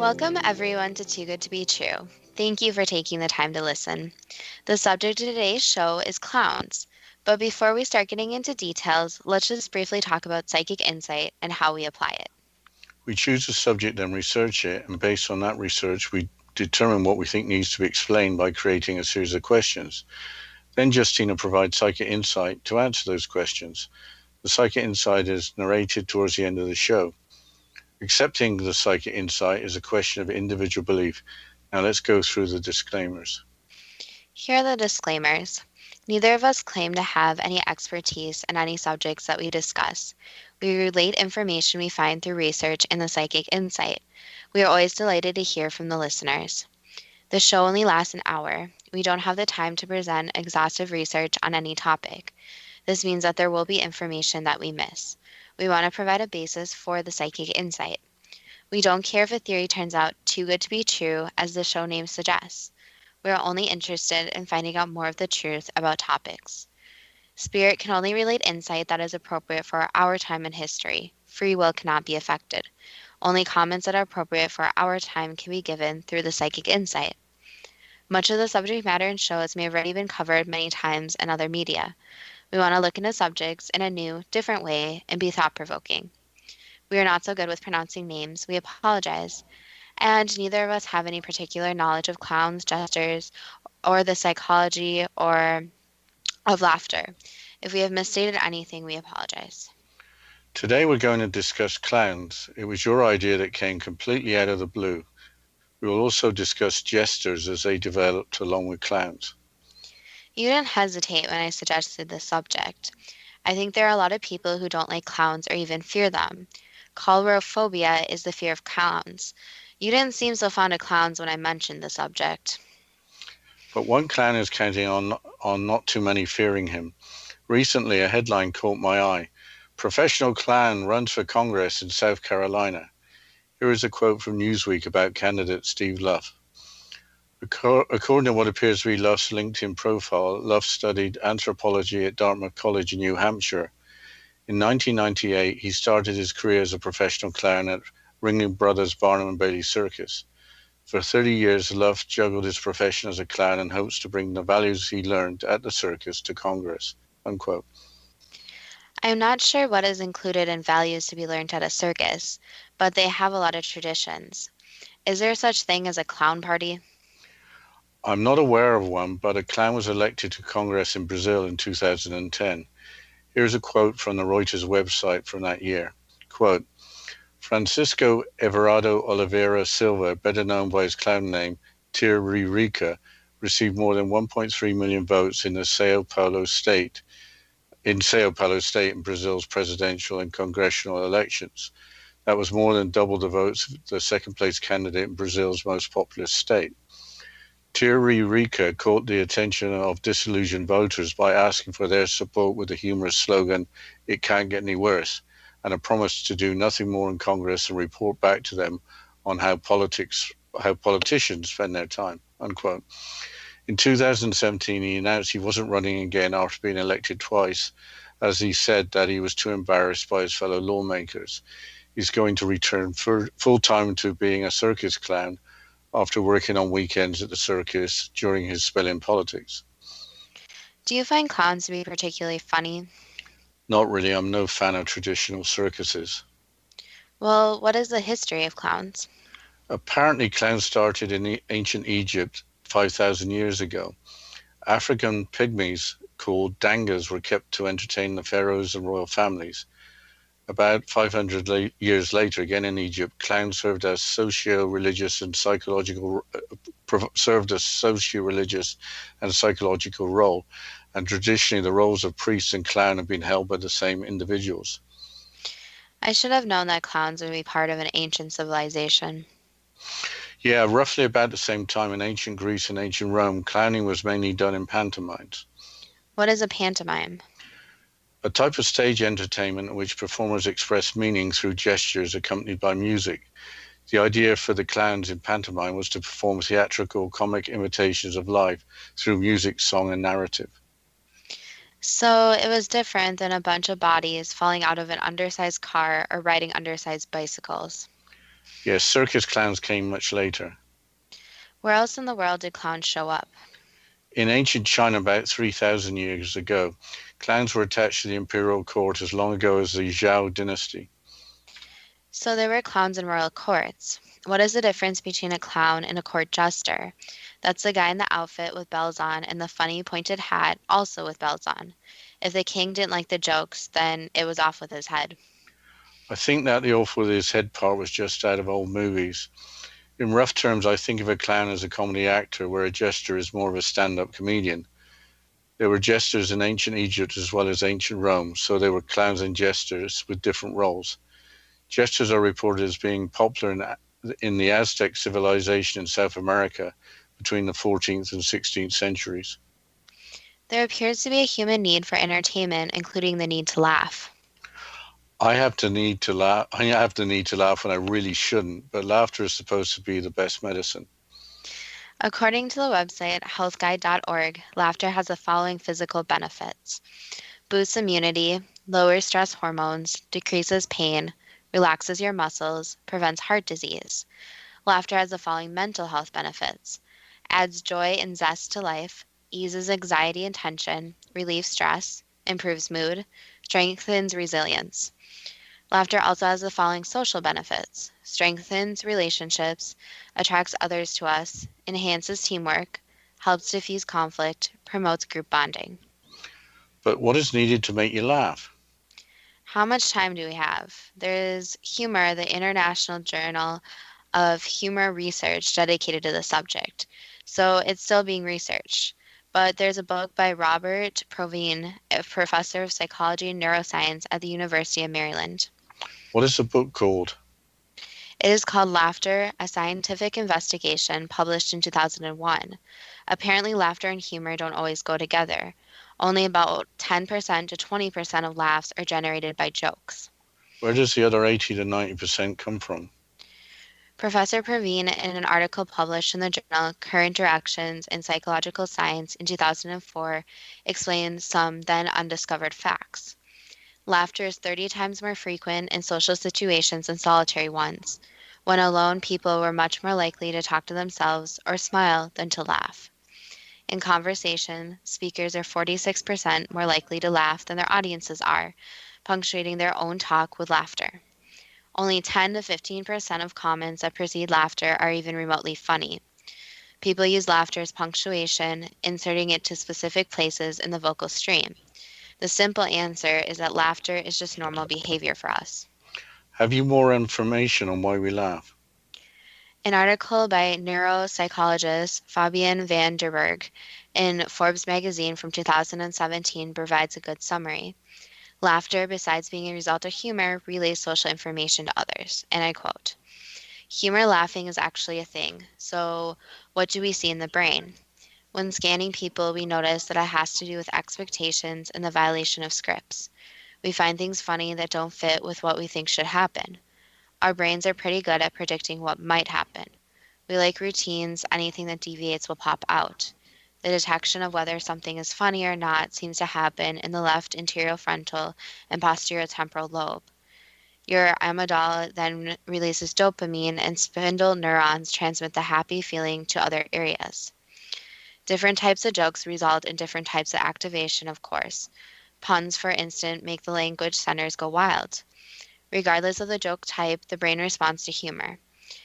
Welcome everyone to Too Good to Be True. Thank you for taking the time to listen. The subject of today's show is clowns. But before we start getting into details, let's just briefly talk about psychic insight and how we apply it. We choose a subject and research it, and based on that research, we determine what we think needs to be explained by creating a series of questions. Then Justina provides psychic insight to answer those questions. The psychic insight is narrated towards the end of the show. Accepting the psychic insight is a question of individual belief. Now let's go through the disclaimers. Here are the disclaimers. Neither of us claim to have any expertise in any subjects that we discuss. We relate information we find through research and the psychic insight. We are always delighted to hear from the listeners. The show only lasts an hour. We don't have the time to present exhaustive research on any topic. This means that there will be information that we miss. We want to provide a basis for the psychic insight. We don't care if a theory turns out too good to be true, as the show name suggests. We are only interested in finding out more of the truth about topics. Spirit can only relate insight that is appropriate for our time in history. Free will cannot be affected. Only comments that are appropriate for our time can be given through the psychic insight. Much of the subject matter in shows may have already been covered many times in other media. We want to look into subjects in a new, different way and be thought-provoking. We are not so good with pronouncing names. We apologize. And neither of us have any particular knowledge of clowns, jesters, or the psychology or of laughter. If we have misstated anything, we apologize. Today we're going to discuss clowns. It was your idea that came completely out of the blue. We will also discuss jesters as they developed along with clowns. You didn't hesitate when I suggested this subject. I think there are a lot of people who don't like clowns or even fear them. Coulrophobia is the fear of clowns. You didn't seem so fond of clowns when I mentioned the subject. But one clown is counting on not too many fearing him. Recently, a headline caught my eye. Professional clown runs for Congress in South Carolina. Here is a quote from Newsweek about candidate Steve Luff. According to what appears to be Luff's LinkedIn profile, Luff studied anthropology at Dartmouth College in New Hampshire. In 1998, he started his career as a professional clown at Ringling Brothers Barnum and Bailey Circus. For 30 years, Luff juggled his profession as a clown and hopes to bring the values he learned at the circus to Congress. Unquote. I'm not sure what is included in values to be learned at a circus, but they have a lot of traditions. Is there such thing as a clown party? I'm not aware of one, but a clown was elected to Congress in Brazil in 2010. Here's a quote from the Reuters website from that year. Quote, Francisco Everardo Oliveira Silva, better known by his clown name, Tiririca, received more than 1.3 million votes in Sao Paulo State in Brazil's presidential and congressional elections. That was more than double the votes of the second-place candidate in Brazil's most populous state. Tiririca caught the attention of disillusioned voters by asking for their support with the humorous slogan, "It can't get any worse," and a promise to do nothing more in Congress and report back to them on how politicians spend their time. Unquote. In 2017, he announced he wasn't running again after being elected twice, as he said that he was too embarrassed by his fellow lawmakers. He's going to return full-time to being a circus clown after working on weekends at the circus during his spell in politics. Do you find clowns to be particularly funny? Not really. I'm no fan of traditional circuses. Well, what is the history of clowns? Apparently, clowns started in ancient Egypt 5,000 years ago. African pygmies called dangas were kept to entertain the pharaohs and royal families. About 500 years later, again in Egypt, clowns served a socio-religious and psychological role, and traditionally the roles of priest and clown have been held by the same individuals. I should have known that clowns would be part of an ancient civilization. Yeah, roughly about the same time in ancient Greece and ancient Rome, clowning was mainly done in pantomimes. What is a pantomime? A type of stage entertainment in which performers express meaning through gestures accompanied by music. The idea for the clowns in pantomime was to perform theatrical comic imitations of life through music, song, and narrative. So it was different than a bunch of bodies falling out of an undersized car or riding undersized bicycles. Yes, circus clowns came much later. Where else in the world did clowns show up? In ancient China, about 3,000 years ago, clowns were attached to the imperial court as long ago as the Zhou dynasty. So there were clowns in royal courts. What is the difference between a clown and a court jester? That's the guy in the outfit with bells on and the funny pointed hat also with bells on. If the king didn't like the jokes, then it was off with his head. I think that the off with his head part was just out of old movies. In rough terms, I think of a clown as a comedy actor, where a jester is more of a stand up comedian. There were jesters in ancient Egypt as well as ancient Rome, so there were clowns and jesters with different roles. Jesters are reported as being popular in the Aztec civilization in South America between the 14th and 16th centuries. There appears to be a human need for entertainment, including the need to laugh. I have to need to laugh. I have the need to laugh when I really shouldn't, but laughter is supposed to be the best medicine. According to the website healthguide.org, laughter has the following physical benefits: boosts immunity, lowers stress hormones, decreases pain, relaxes your muscles, prevents heart disease. Laughter has the following mental health benefits: adds joy and zest to life, eases anxiety and tension, relieves stress, improves mood, strengthens resilience. Laughter also has the following social benefits: strengthens relationships, attracts others to us, enhances teamwork, helps diffuse conflict, promotes group bonding. But what is needed to make you laugh? How much time do we have? There's Humor, the International Journal of Humor Research dedicated to the subject. So it's still being researched. But there's a book by Robert Provine, a professor of psychology and neuroscience at the University of Maryland. What is the book called? It is called Laughter, a Scientific Investigation, published in 2001. Apparently, laughter and humor don't always go together. Only about 10% to 20% of laughs are generated by jokes. Where does the other 80 to 90% come from? Professor Praveen, in an article published in the journal Current Directions in Psychological Science in 2004, explained some then undiscovered facts. Laughter is 30 times more frequent in social situations than solitary ones. When alone, people were much more likely to talk to themselves or smile than to laugh. In conversation, speakers are 46% more likely to laugh than their audiences are, punctuating their own talk with laughter. Only 10 to 15% of comments that precede laughter are even remotely funny. People use laughter as punctuation, inserting it to specific places in the vocal stream. The simple answer is that laughter is just normal behavior for us. Have you more information on why we laugh? An article by neuropsychologist Fabian van der Berg in Forbes magazine from 2017 provides a good summary. Laughter, besides being a result of humor, relays social information to others. And I quote, humor laughing is actually a thing. So, what do we see in the brain? When scanning people, we notice that it has to do with expectations and the violation of scripts. We find things funny that don't fit with what we think should happen. Our brains are pretty good at predicting what might happen. We like routines, anything that deviates will pop out. The detection of whether something is funny or not seems to happen in the left anterofrontal and posterior-temporal lobe. Your amygdala then releases dopamine, and spindle neurons transmit the happy feeling to other areas. Different types of jokes result in different types of activation, of course. Puns, for instance, make the language centers go wild. Regardless of the joke type, the brain responds to humor.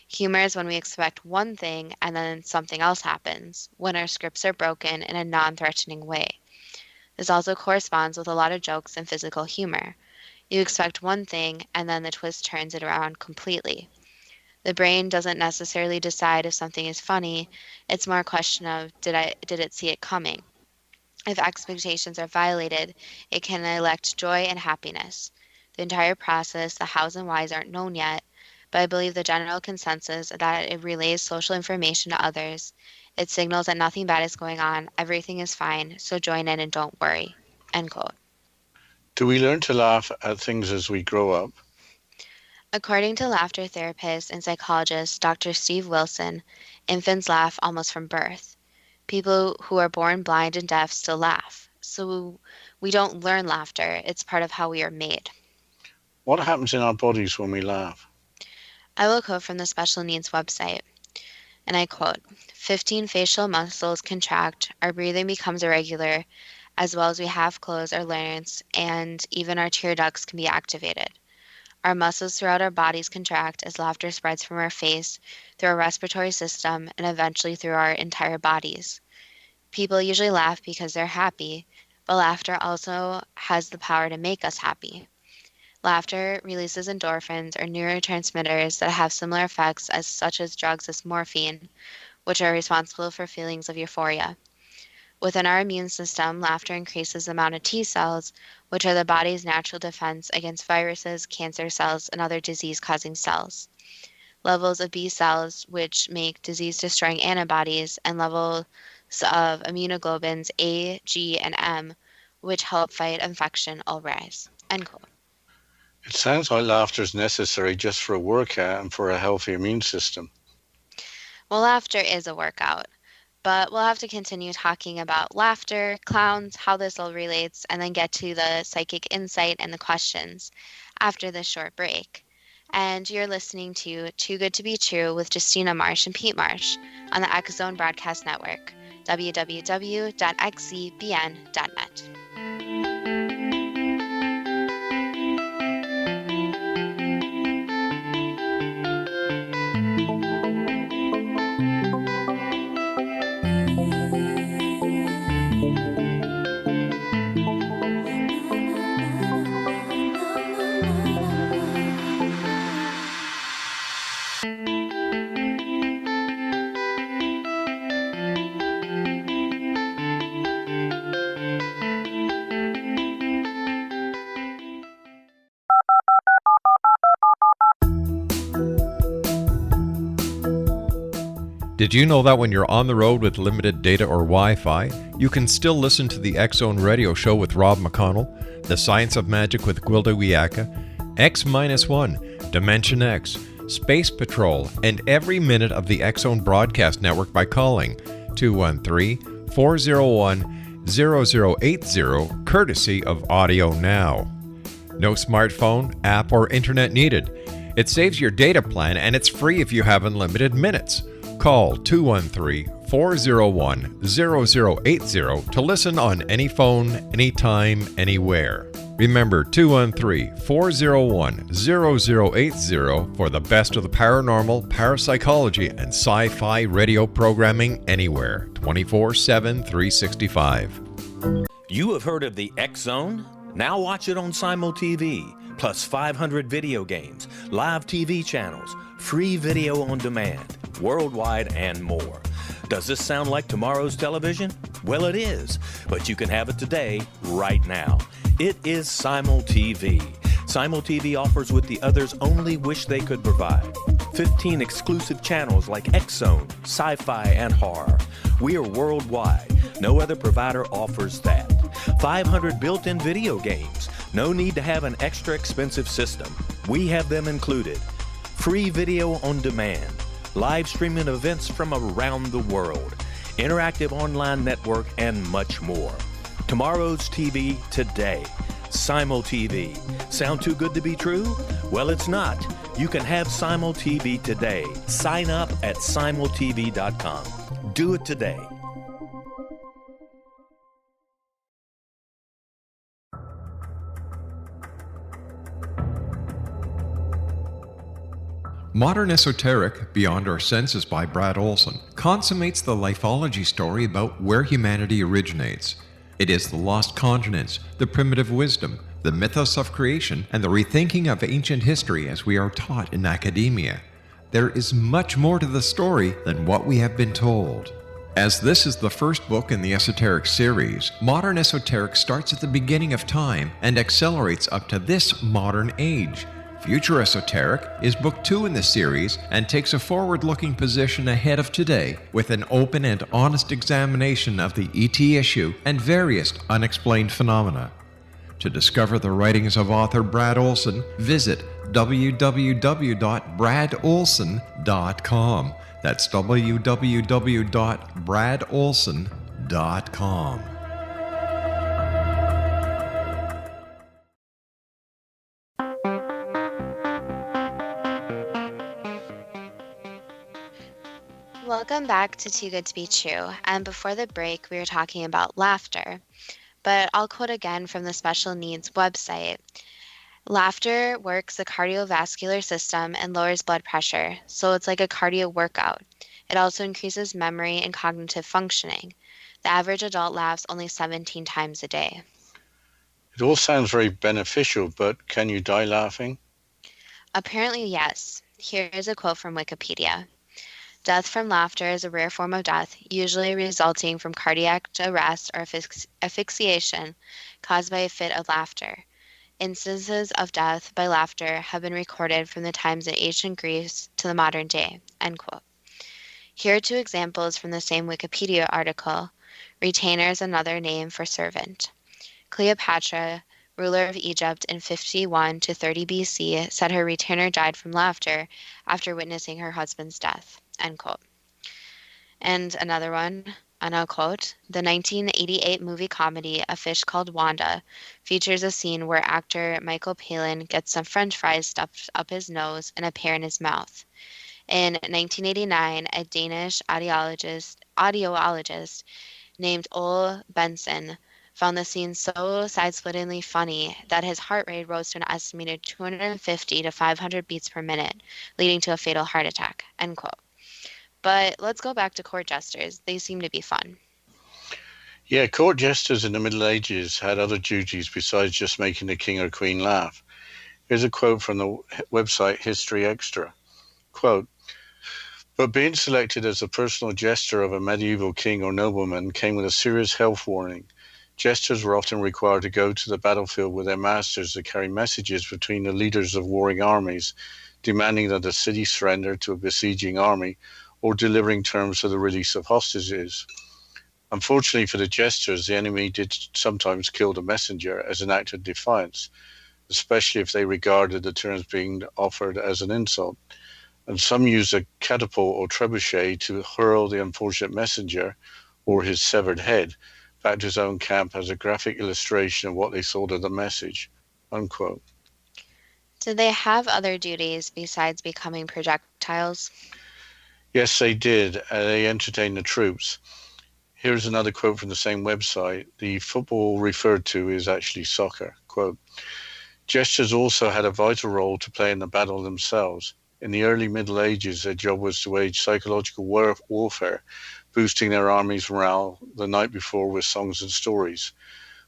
Humor is when we expect one thing and then something else happens, when our scripts are broken in a non threatening way. This also corresponds with a lot of jokes and physical humor. You expect one thing and then the twist turns it around completely. The brain doesn't necessarily decide if something is funny, it's more a question of did it see it coming? If expectations are violated, it can elect joy and happiness. The entire process, the hows and whys, aren't known yet, but I believe the general consensus is that it relays social information to others. It signals that nothing bad is going on, everything is fine, so join in and don't worry. End quote. Do we learn to laugh at things as we grow up? According to laughter therapist and psychologist Dr. Steve Wilson, infants laugh almost from birth. People who are born blind and deaf still laugh. So we don't learn laughter, it's part of how we are made. What happens in our bodies when we laugh? I will quote from the special needs website, and I quote, 15 facial muscles contract, our breathing becomes irregular, as well as we half close our larynx, and even our tear ducts can be activated. Our muscles throughout our bodies contract as laughter spreads from our face, through our respiratory system, and eventually through our entire bodies. People usually laugh because they're happy, but laughter also has the power to make us happy. Laughter releases endorphins or neurotransmitters that have similar effects as such as drugs as morphine, which are responsible for feelings of euphoria. Within our immune system, laughter increases the amount of T cells, which are the body's natural defense against viruses, cancer cells, and other disease-causing cells. Levels of B cells, which make disease-destroying antibodies, and levels of immunoglobulins A, G, and M, which help fight infection, all rise. End quote. It sounds like laughter is necessary just for a workout and for a healthy immune system. Well, laughter is a workout, but we'll have to continue talking about laughter, clowns, how this all relates, and then get to the psychic insight and the questions after this short break. And you're listening to Too Good to Be True with Justina Marsh and Pete Marsh on the X Zone Broadcast Network, www.xzbn.net. Did you know that when you're on the road with limited data or Wi-Fi, you can still listen to the X Zone Radio Show with Rob McConnell, The Science of Magic with Gwilda Wiyaka, X-1, Dimension X, Space Patrol, and every minute of the X Zone Broadcast Network by calling 213-401-0080, courtesy of Audio Now. No smartphone, app, or internet needed. It saves your data plan and it's free if you have unlimited minutes. Call 213-401-0080 to listen on any phone, anytime, anywhere. Remember 213-401-0080 for the best of the paranormal, parapsychology, and sci-fi radio programming anywhere, 24/7, 365. You have heard of the X Zone? Now watch it on Simul TV, plus 500 video games, live TV channels, free video on demand, worldwide, and more. Does this sound like tomorrow's television? Well, it is, but you can have it today, right now. It is Simul TV. Simul TV offers what the others only wish they could provide. 15 exclusive channels like X Zone, Sci-Fi, and Horror. We are worldwide. No other provider offers that. 500 built-in video games. No need to have an extra expensive system. We have them included. Free video on demand. Live streaming events from around the world. Interactive online network, and much more. Tomorrow's TV today. Simul TV. Sound too good to be true? Well, it's not. You can have Simul TV today. Sign up at simultv.com. Do it today. Modern Esoteric, Beyond Our Senses by Brad Olson, consummates the lifeology story about where humanity originates. It is the lost continents, the primitive wisdom, the mythos of creation, and the rethinking of ancient history as we are taught in academia. There is much more to the story than what we have been told. As this is the first book in the Esoteric series, Modern Esoteric starts at the beginning of time and accelerates up to this modern age. Future Esoteric is book 2 in the series and takes a forward-looking position ahead of today with an open and honest examination of the ET issue and various unexplained phenomena. To discover the writings of author Brad Olson, visit www.bradolson.com. That's www.bradolson.com. Welcome back to Too Good to Be True. And before the break, we were talking about laughter. But I'll quote again from the Special Needs website. Laughter works the cardiovascular system and lowers blood pressure, so it's like a cardio workout. It also increases memory and cognitive functioning. The average adult laughs only 17 times a day. It all sounds very beneficial, but can you die laughing? Apparently, yes. Here is a quote from Wikipedia. Death from laughter is a rare form of death, usually resulting from cardiac arrest or asphyxiation caused by a fit of laughter. Instances of death by laughter have been recorded from the times in ancient Greece to the modern day. End quote. Here are two examples from the same Wikipedia article. Retainer is another name for servant. Cleopatra, ruler of Egypt in 51 to 30 BC, said her retainer died from laughter after witnessing her husband's death. End quote. And another one, and I'll quote, the 1988 movie comedy A Fish Called Wanda features a scene where actor Michael Palin gets some french fries stuffed up his nose and a pear in his mouth. In 1989, a Danish audiologist named Ole Benson found the scene so side-splittingly funny that his heart rate rose to an estimated 250 to 500 beats per minute, leading to a fatal heart attack. End quote. But let's go back to court jesters. They seem to be fun. Yeah, court jesters in the Middle Ages had other duties besides just making the king or queen laugh. Here's a quote from the website History Extra. Quote, but being selected as the personal jester of a medieval king or nobleman came with a serious health warning. Jesters were often required to go to the battlefield with their masters to carry messages between the leaders of warring armies, demanding that the city surrender to a besieging army or delivering terms for the release of hostages. Unfortunately for the jesters, the enemy did sometimes kill the messenger as an act of defiance, especially if they regarded the terms being offered as an insult. And some used a catapult or trebuchet to hurl the unfortunate messenger or his severed head back to his own camp as a graphic illustration of what they thought of the message. Unquote. Did they have other duties besides becoming projectiles? Yes, they did. They entertained the troops. Here's another quote from the same website. The football referred to is actually soccer. Quote, jesters also had a vital role to play in the battle themselves. In the early Middle Ages, their job was to wage psychological warfare, boosting their army's morale the night before with songs and stories.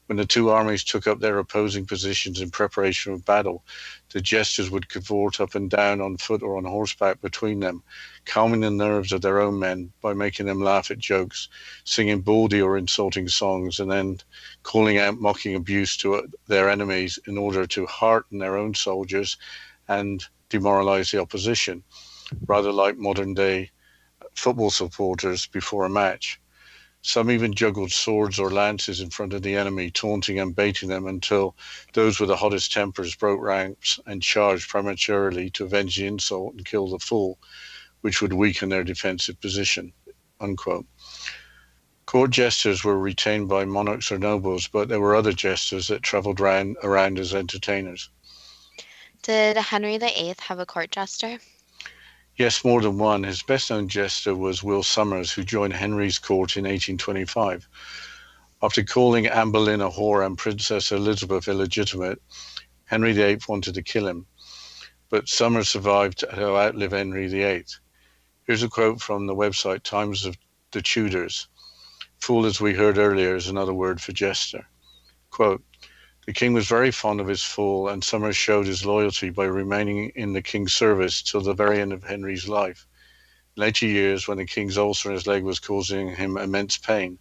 When the two armies took up their opposing positions in preparation for battle, the jesters would cavort up and down on foot or on horseback between them, calming the nerves of their own men by making them laugh at jokes, singing bawdy or insulting songs, and then calling out mocking abuse to their enemies in order to hearten their own soldiers and demoralize the opposition, rather like modern-day football supporters before a match. Some even juggled swords or lances in front of the enemy, taunting and baiting them until those with the hottest tempers broke ranks and charged prematurely to avenge the insult and kill the fool, which would weaken their defensive position. Unquote. Court jesters were retained by monarchs or nobles, but there were other jesters that travelled around as entertainers. Did Henry VIII have a court jester? Yes, more than one. His best-known jester was Will Somers, who joined Henry's court in 1825. After calling Anne Boleyn a whore and Princess Elizabeth illegitimate, Henry VIII wanted to kill him. But Somers survived to outlive Henry VIII. Here's a quote from the website Times of the Tudors. Fool, as we heard earlier, is another word for jester. Quote, the king was very fond of his fool, and Somers showed his loyalty by remaining in the king's service till the very end of Henry's life. In later years, when the king's ulcer in his leg was causing him immense pain,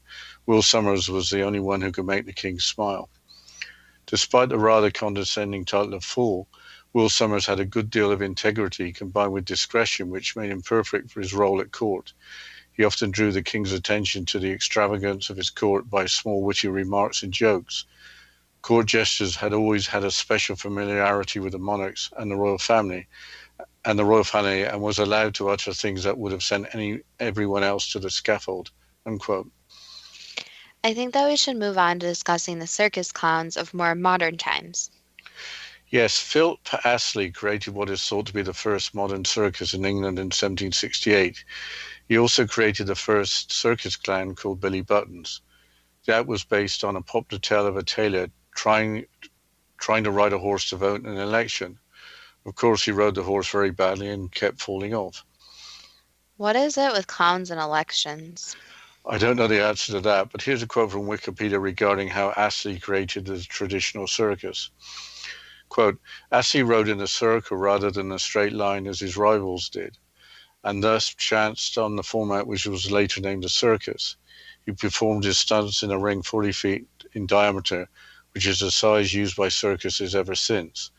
Will Somers was the only one who could make the king smile. Despite the rather condescending title of fool, Will Somers had a good deal of integrity combined with discretion, which made him perfect for his role at court. He often drew the king's attention to the extravagance of his court by small witty remarks and jokes. Court jesters had always had a special familiarity with the monarchs and the royal family, and was allowed to utter things that would have sent everyone else to the scaffold. Unquote. I think that we should move on to discussing the circus clowns of more modern times. Yes, Philip Astley created what is thought to be the first modern circus in England in 1768. He also created the first circus clown called Billy Buttons. That was based on a popular tale of a tailor trying to ride a horse to vote in an election. Of course, he rode the horse very badly and kept falling off. What is it with clowns and elections? I don't know the answer to that, but here's a quote from Wikipedia regarding how Astley created the traditional circus. Quote, Astley rode in a circle rather than a straight line as his rivals did, and thus chanced on the format which was later named a circus. He performed his stunts in a ring 40 feet in diameter, which is the size used by circuses ever since.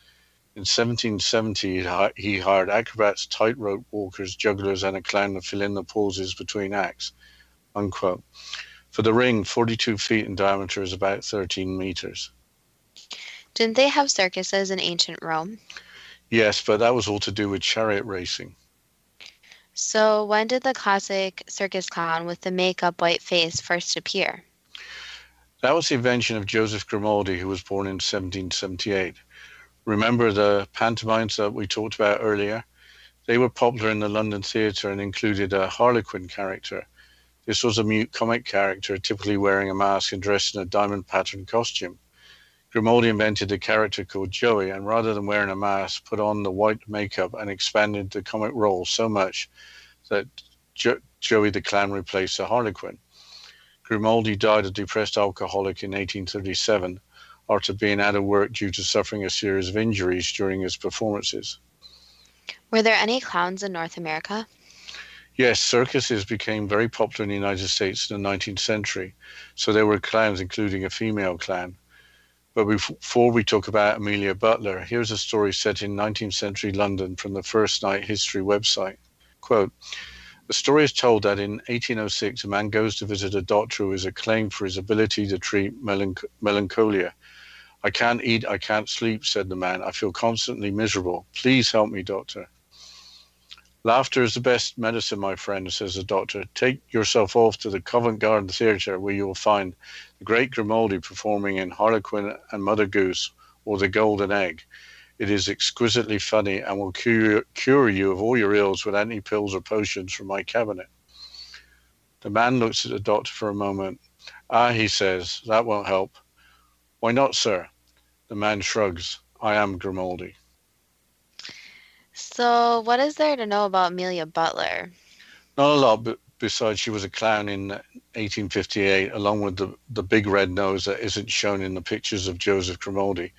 In 1770, he hired acrobats, tightrope walkers, jugglers, and a clown to fill in the pauses between acts. Unquote. For the ring, 42 feet in diameter is about 13 meters. Didn't they have circuses in ancient Rome? Yes, but that was all to do with chariot racing. So when did the classic circus clown with the make-up white face first appear? That was the invention of Joseph Grimaldi, who was born in 1778. Remember the pantomimes that we talked about earlier? They were popular in the London theatre and included a harlequin character. This was a mute comic character, typically wearing a mask and dressed in a diamond-patterned costume. Grimaldi invented a character called Joey, and rather than wearing a mask, put on the white makeup and expanded the comic role so much that Joey the Clown replaced the harlequin. Grimaldi died a depressed alcoholic in 1837 after being out of work due to suffering a series of injuries during his performances. Were there any clowns in North America? Yes, circuses became very popular in the United States in the 19th century, so there were clowns, including a female clown. But before we talk about Amelia Butler, here's a story set in 19th century London from the First Night History website. Quote, the story is told that in 1806, a man goes to visit a doctor who is acclaimed for his ability to treat melancholia. I can't eat, I can't sleep, said the man. I feel constantly miserable. Please help me, doctor. Laughter is the best medicine, my friend, says the doctor. Take yourself off to the Covent Garden Theatre, where you will find the great Grimaldi performing in Harlequin and Mother Goose, or the Golden Egg. It is exquisitely funny and will cure you of all your ills without any pills or potions from my cabinet. The man looks at the doctor for a moment. Ah, he says, that won't help. Why not, sir? The man shrugs. I am Grimaldi. So what is there to know about Amelia Butler? Not a lot, but besides she was a clown in 1858, along with the big red nose that isn't shown in the pictures of Joseph Grimaldi.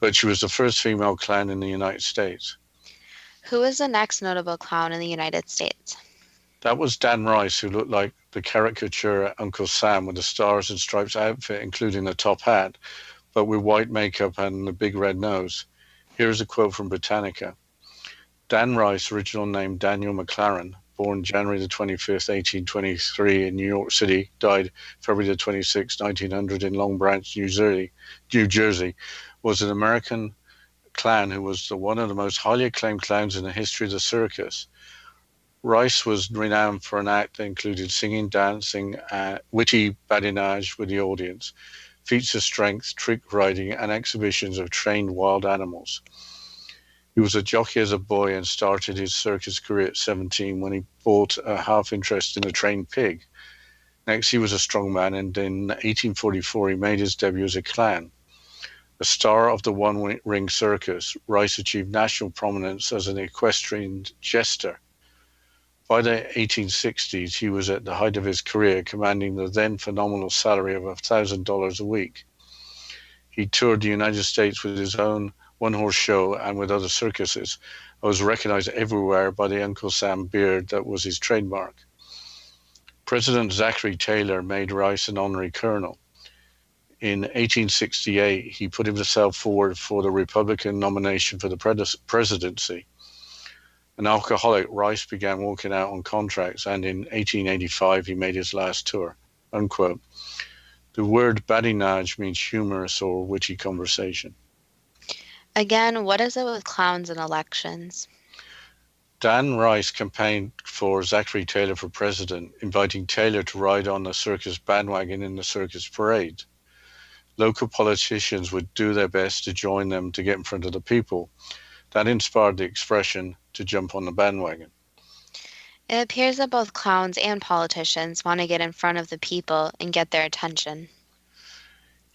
But she was the first female clown in the United States. Who is the next notable clown in the United States? That was Dan Rice, who looked like the caricature Uncle Sam with the stars and stripes outfit, including the top hat, but with white makeup and the big red nose. Here's a quote from Britannica. Dan Rice, original name Daniel McLaren, born January the 25th, 1823 in New York City, died February the 26th, 1900 in Long Branch, New Jersey, was an American clown who was one of the most highly acclaimed clowns in the history of the circus. Rice was renowned for an act that included singing, dancing, witty badinage with the audience, feats of strength, trick riding, and exhibitions of trained wild animals. He was a jockey as a boy and started his circus career at 17 when he bought a half interest in a trained pig. Next, he was a strongman, and in 1844 he made his debut as a clown. A star of the one-ring circus, Rice achieved national prominence as an equestrian jester. By the 1860s, he was at the height of his career, commanding the then phenomenal salary of $1,000 a week. He toured the United States with his own one-horse show and with other circuses. I was recognized everywhere by the Uncle Sam beard that was his trademark. President Zachary Taylor made Rice an honorary colonel. In 1868, he put himself forward for the Republican nomination for the presidency. An alcoholic, Rice began walking out on contracts, and in 1885, he made his last tour, unquote. The word badinage means humorous or witty conversation. Again, what is it with clowns and elections? Dan Rice campaigned for Zachary Taylor for president, inviting Taylor to ride on the circus bandwagon in the circus parade. Local politicians would do their best to join them to get in front of the people. That inspired the expression to jump on the bandwagon. It appears that both clowns and politicians want to get in front of the people and get their attention.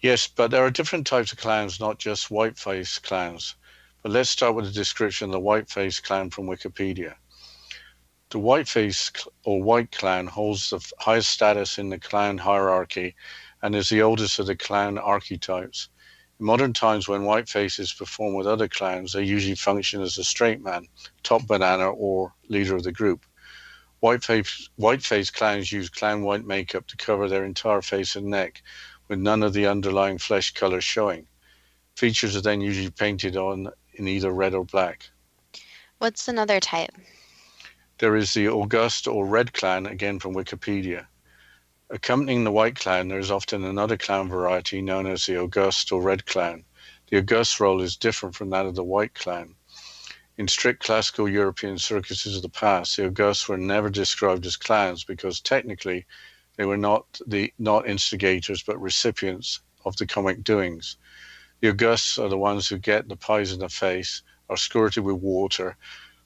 Yes, but there are different types of clowns, not just whiteface clowns. But let's start with a description of the whiteface clown from Wikipedia. The whiteface or white clown holds the highest status in the clown hierarchy and is the oldest of the clown archetypes. In modern times, when whitefaces perform with other clowns, they usually function as a straight man, top banana, or leader of the group. Whiteface clowns use clown white makeup to cover their entire face and neck, with none of the underlying flesh color showing. Features are then usually painted on in either red or black. What's another type? There is the Auguste or red clown, again from Wikipedia. Accompanying the white clown, there is often another clown variety known as the Auguste or red clown. The Auguste role is different from that of the white clown. In strict classical European circuses of the past, the Augustes were never described as clowns because technically they were not instigators but recipients of the comic doings. The Augustes are the ones who get the pies in the face, are squirted with water,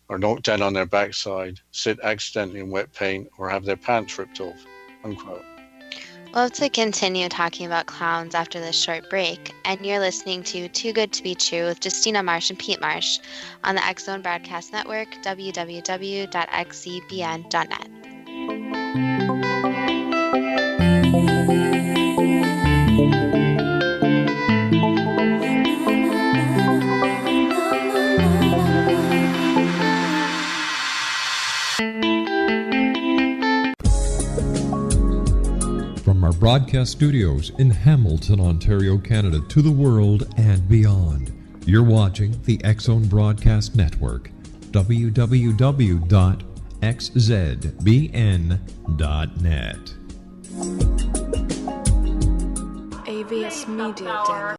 are knocked down on their backside, sit accidentally in wet paint, or have their pants ripped off. Unquote. We'll have to continue talking about clowns after this short break, and you're listening to Too Good to Be True with Justina Marsh and Pete Marsh on the X-Zone Broadcast Network, www.xzbn.net. From our broadcast studios in Hamilton, Ontario, Canada, to the world and beyond, you're watching the X-Zone Broadcast Network, www.xzbn.net. AVS Media Den.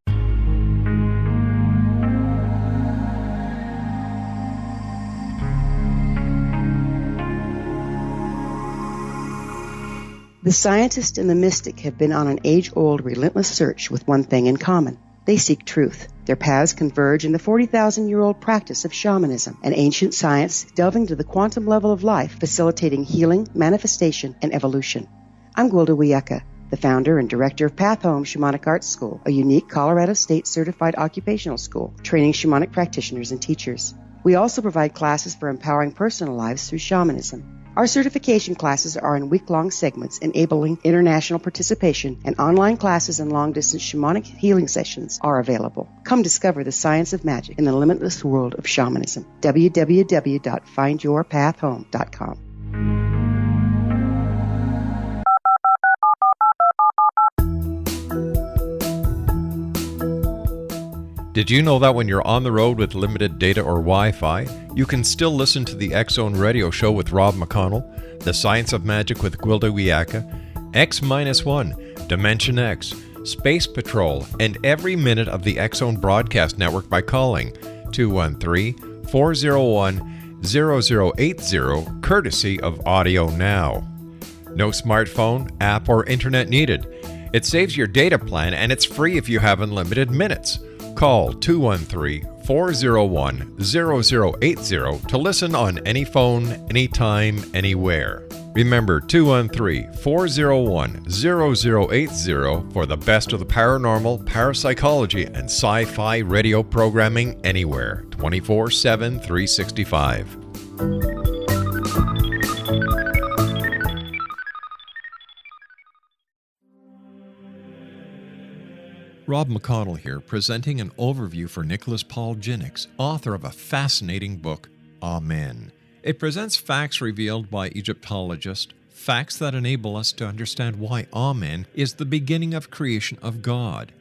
The scientist and the mystic have been on an age-old, relentless search with one thing in common. They seek truth. Their paths converge in the 40,000-year-old practice of shamanism, an ancient science delving to the quantum level of life, facilitating healing, manifestation, and evolution. I'm Gwilda Wiyaka, the founder and director of Path Home Shamanic Arts School, a unique Colorado State certified occupational school training shamanic practitioners and teachers. We also provide classes for empowering personal lives through shamanism. Our certification classes are in week-long segments enabling international participation, and online classes and long-distance shamanic healing sessions are available. Come discover the science of magic in the limitless world of shamanism. www.findyourpathhome.com. Did you know that when you're on the road with limited data or Wi-Fi, you can still listen to the X-Zone Radio Show with Rob McConnell, The Science of Magic with Gwilda Wiyaka, X-1, Dimension X, Space Patrol, and every minute of the X-Zone Broadcast Network by calling 213-401-0080, courtesy of Audio Now. No smartphone, app, or internet needed. It saves your data plan and it's free if you have unlimited minutes. Call 213-401-0080 to listen on any phone, anytime, anywhere. Remember 213-401-0080 for the best of the paranormal, parapsychology, and sci-fi radio programming anywhere, 24/7, 365. Rob McConnell here, presenting an overview for Nicholas Paul Jennings, author of a fascinating book, Amen. It presents facts revealed by Egyptologists, facts that enable us to understand why Amen is the beginning of creation of God.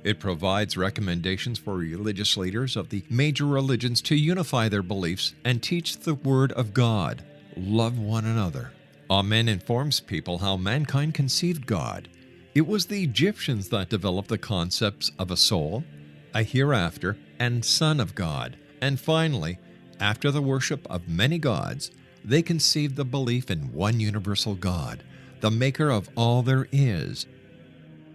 It provides recommendations for religious leaders of the major religions to unify their beliefs and teach the Word of God. Love one another. Amen informs people how mankind conceived God. It was the Egyptians that developed the concepts of a soul, a hereafter, and Son of God. And finally, after the worship of many gods, they conceived the belief in one universal God, the maker of all there is.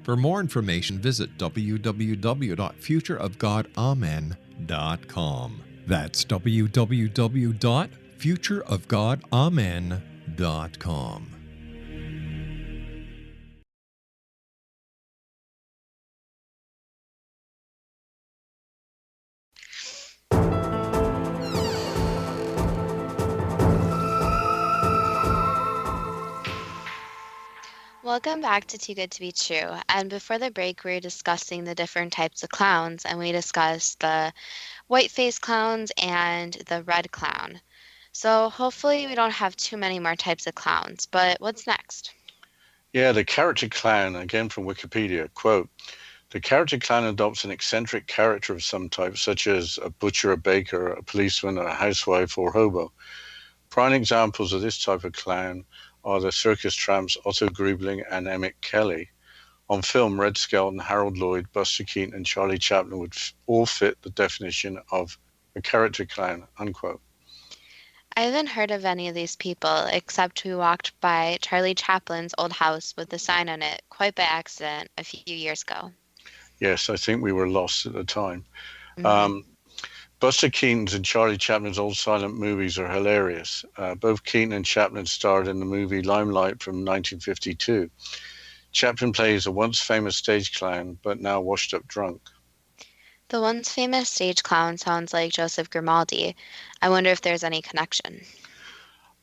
For more information, visit www.futureofgodamen.com. That's www.futureofgodamen.com. futureofgodamen.com. Welcome back to Too Good to Be True. And before the break, we were discussing the different types of clowns, and we discussed the whiteface clowns and the red clown. So hopefully we don't have too many more types of clowns, but what's next? Yeah, the character clown, again from Wikipedia, quote, the character clown adopts an eccentric character of some type, such as a butcher, a baker, a policeman, a housewife, or hobo. Prime examples of this type of clown are the circus tramps Otto Greebling and Emmett Kelly. On film, Red Skelton, Harold Lloyd, Buster Keaton, and Charlie Chaplin would all fit the definition of a character clown, unquote. I haven't heard of any of these people, except we walked by Charlie Chaplin's old house with a sign on it, quite by accident, a few years ago. Yes, I think we were lost at the time. Mhm. Buster Keaton's and Charlie Chaplin's old silent movies are hilarious. Both Keaton and Chaplin starred in the movie Limelight from 1952. Chaplin plays a once famous stage clown, but now washed up drunk. The once famous stage clown sounds like Joseph Grimaldi. I wonder if there's any connection.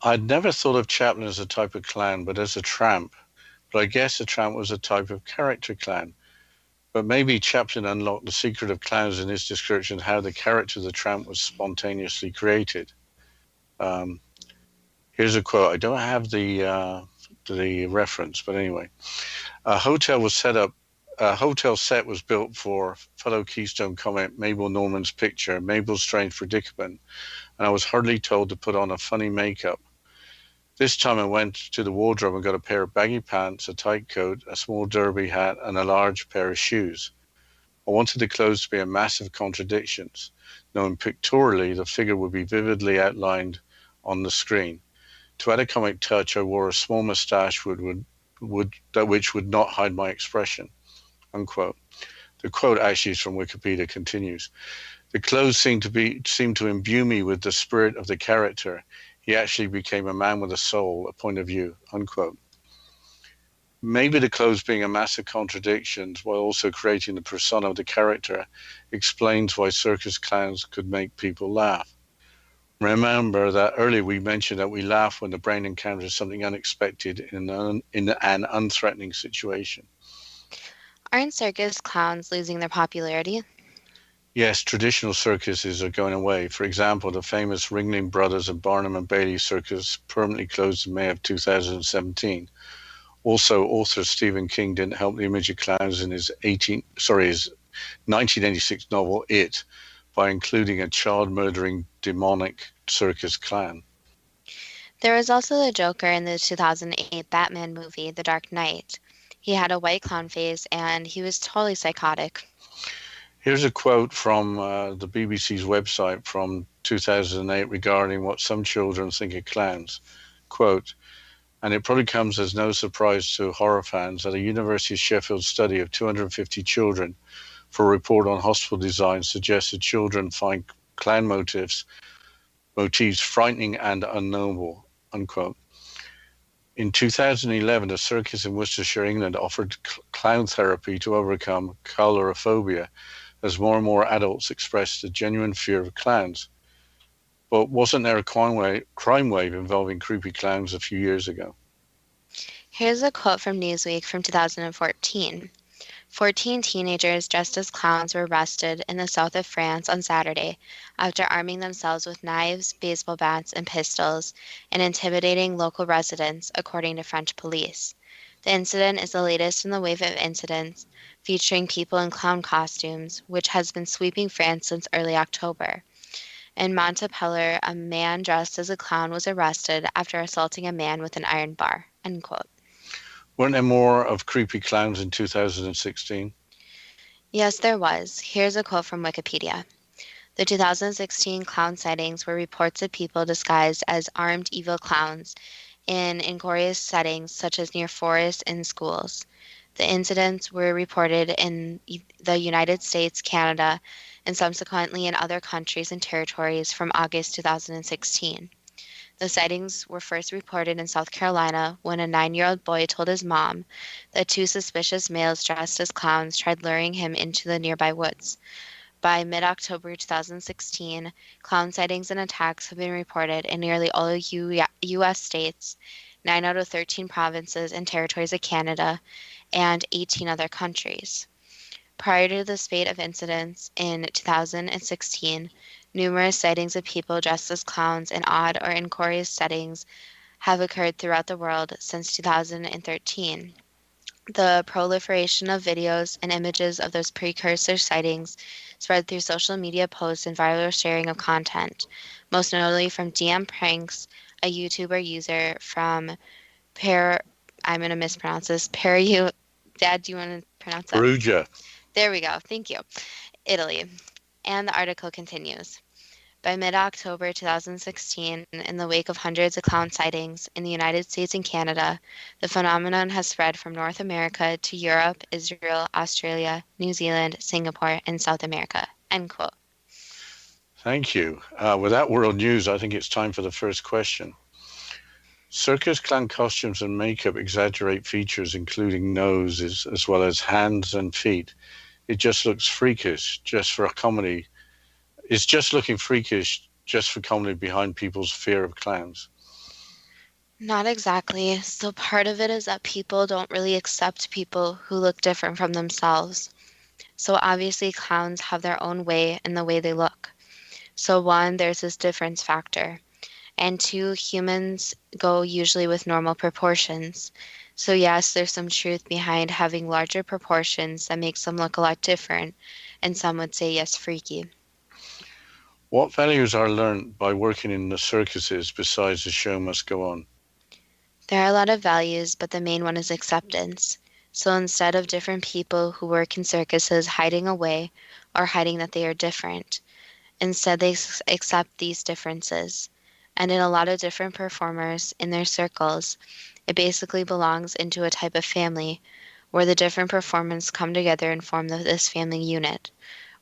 I'd never thought of Chaplin as a type of clown, but as a tramp. But I guess a tramp was a type of character clown. But maybe Chaplin unlocked the secret of clowns in his description, how the character of the tramp was spontaneously created. Um, Here's a quote. I don't have the reference, but anyway, a hotel set was built for fellow Keystone comic Mabel Norman's picture, Mabel's Strange Predicament, and I was hurriedly told to put on a funny makeup. This time I went to the wardrobe and got a pair of baggy pants, a tight coat, a small derby hat, and a large pair of shoes. I wanted the clothes to be a mass of contradictions, knowing pictorially the figure would be vividly outlined on the screen. To add a comic touch, I wore a small moustache which would not hide my expression, unquote. The quote actually is from Wikipedia, continues. The clothes seemed to imbue me with the spirit of the character. He actually became a man with a soul, a point of view, unquote. Maybe the clothes being a mass of contradictions while also creating the persona of the character explains why circus clowns could make people laugh. Remember that earlier we mentioned that we laugh when the brain encounters something unexpected in an unthreatening situation. Aren't circus clowns losing their popularity? Yes, traditional circuses are going away. For example, the famous Ringling Brothers and Barnum and Bailey Circus permanently closed in May of 2017. Also, author Stephen King didn't help the image of clowns in his 1986 novel It by including a child-murdering demonic circus clown. There was also the Joker in the 2008 Batman movie, The Dark Knight. He had a white clown face and he was totally psychotic. Here's a quote from the BBC's website from 2008 regarding what some children think of clowns. Quote, and it probably comes as no surprise to horror fans that a University of Sheffield study of 250 children for a report on hospital design suggested children find clown motifs frightening and unknowable, unquote. In 2011, a circus in Worcestershire, England offered clown therapy to overcome colourphobia as more and more adults expressed a genuine fear of clowns. But wasn't there a crime wave involving creepy clowns a few years ago? Here's a quote from Newsweek from 2014. 14 teenagers dressed as clowns were arrested in the south of France on Saturday after arming themselves with knives, baseball bats, and pistols and intimidating local residents, according to French police. The incident is the latest in the wave of incidents featuring people in clown costumes, which has been sweeping France since early October. In Montpellier, a man dressed as a clown was arrested after assaulting a man with an iron bar. End quote. Weren't there more of creepy clowns in 2016? Yes, there was. Here's a quote from Wikipedia. The 2016 clown sightings were reports of people disguised as armed evil clowns in inglorious settings such as near forests and schools. The incidents were reported in the United States, Canada, and subsequently in other countries and territories from August 2016. The sightings were first reported in South Carolina when a 9-year-old boy told his mom that two suspicious males dressed as clowns tried luring him into the nearby woods. By mid-October 2016, clown sightings and attacks have been reported in nearly all U.S. states, 9 out of 13 provinces and territories of Canada, and 18 other countries. Prior to the spate of incidents in 2016, numerous sightings of people dressed as clowns in odd or innocuous settings have occurred throughout the world since 2013. The proliferation of videos and images of those precursor sightings spread through social media posts and viral sharing of content, most notably from DM Pranks, a YouTuber user from Per. I'm going to mispronounce this. Dad, do you want to pronounce that? Perugia. There we go. Thank you. Italy. And the article continues. By mid-October 2016, in the wake of hundreds of clown sightings in the United States and Canada, the phenomenon has spread from North America to Europe, Israel, Australia, New Zealand, Singapore, and South America. End quote. Thank you. With that world news, I think it's time for the first question. Circus clown costumes and makeup exaggerate features, including noses, as well as hands and feet. It just looks freakish, just for a comedy. It's just looking freakish, just for comedy behind people's fear of clowns. Not exactly. So part of it is that people don't really accept people who look different from themselves. So obviously clowns have their own way in the way they look. So one, there's this difference factor. And two, humans go usually with normal proportions. So yes, there's some truth behind having larger proportions that makes them look a lot different. And some would say, yes, freaky. What values are learned by working in the circuses besides the show must go on? There are a lot of values, but the main one is acceptance. So instead of different people who work in circuses hiding away or hiding that they are different, instead they accept these differences. And in a lot of different performers in their circles, it basically belongs into a type of family where the different performers come together and form this family unit,